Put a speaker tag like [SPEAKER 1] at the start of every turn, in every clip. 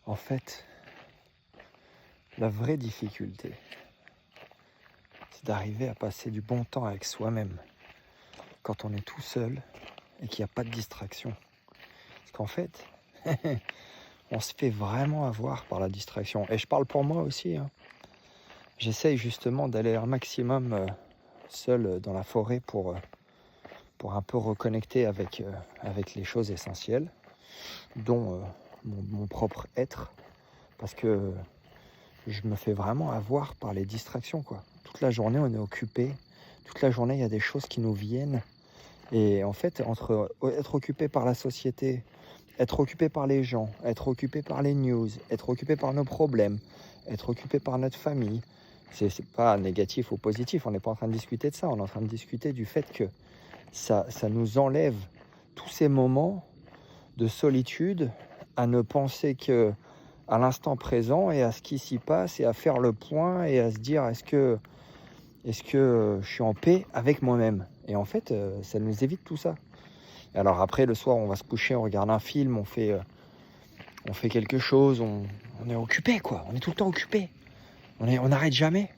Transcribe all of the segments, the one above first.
[SPEAKER 1] En fait, la vraie difficulté, c'est d'arriver à passer du bon temps avec soi-même quand on est tout seul et qu'il n'y a pas de distraction. Parce qu'en fait, on se fait vraiment avoir par la distraction. Et je parle pour moi aussi. J'essaye justement d'aller un maximum seul dans la forêt pour un peu reconnecter avec les choses essentielles, dont mon propre être. Parce que je me fais vraiment avoir par les distractions, quoi. Toute la journée, on est occupé. Toute la journée, il y a des choses qui nous viennent. Et en fait, entre être occupé par la société, être occupé par les gens, être occupé par les news, être occupé par nos problèmes, être occupé par notre famille, c'est pas négatif ou positif. On n'est pas en train de discuter de ça. On est en train de discuter du fait que ça nous enlève tous ces moments de solitude à ne penser que à l'instant présent et à ce qui s'y passe et à faire le point et à se dire est-ce que je suis en paix avec moi-même. Et en fait, ça nous évite tout ça. Alors après, le soir, on va se coucher, on regarde un film, on fait quelque chose, on est occupé, quoi. On est tout le temps occupé. On n'arrête jamais.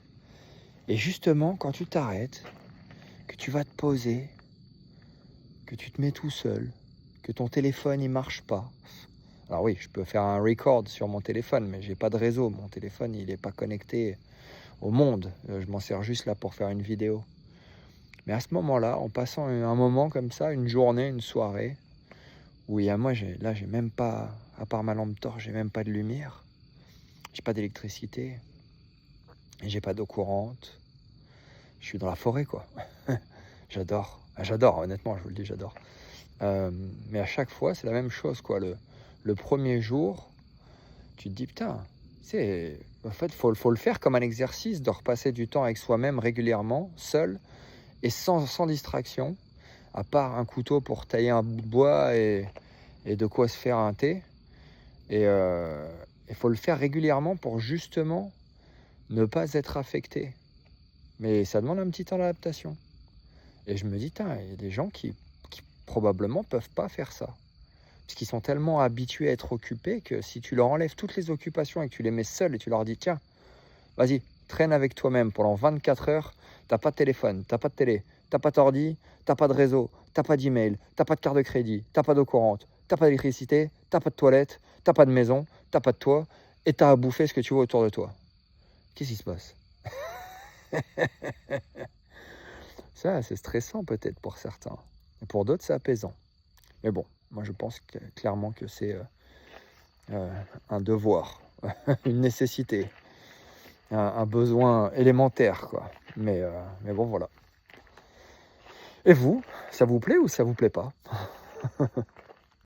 [SPEAKER 1] Et justement, quand tu t'arrêtes, que tu vas te poser, que tu te mets tout seul, que ton téléphone, il marche pas. Alors oui, je peux faire un record sur mon téléphone, mais j'ai pas de réseau. Mon téléphone, il n'est pas connecté au monde. Je m'en sers juste là pour faire une vidéo. Mais à ce moment-là, en passant un moment comme ça, une journée, une soirée, où j'ai même pas, à part ma lampe torche, j'ai même pas de lumière, j'ai pas d'électricité, et j'ai pas d'eau courante. Je suis dans la forêt, quoi. J'adore, honnêtement, je vous le dis, j'adore. Mais à chaque fois, c'est la même chose, quoi. Le premier jour, tu te dis, putain, en fait, faut le faire comme un exercice de repasser du temps avec soi-même régulièrement, seul, et sans distraction, à part un couteau pour tailler un bout de bois et de quoi se faire un thé. Et il faut le faire régulièrement pour justement ne pas être affecté. Mais ça demande un petit temps d'adaptation. Et je me dis, il y a des gens qui probablement peuvent pas faire ça. Parce qu'ils sont tellement habitués à être occupés que si tu leur enlèves toutes les occupations et que tu les mets seuls et tu leur dis, tiens, vas-y, traîne avec toi-même pendant 24 heures, t'as pas de téléphone, t'as pas de télé, t'as pas d'ordi, t'as pas de réseau, t'as pas d'email, t'as pas de carte de crédit, t'as pas d'eau courante, t'as pas d'électricité, t'as pas de toilette, t'as pas de maison, t'as pas de toit, et t'as à bouffer ce que tu veux autour de toi. Qu'est-ce qui se passe? Ça, c'est stressant peut-être pour certains. Et pour d'autres, c'est apaisant. Mais bon, moi je pense clairement que c'est un devoir, une nécessité, un besoin élémentaire, quoi. Mais bon, voilà. Et vous, ça vous plaît ou ça vous plaît pas?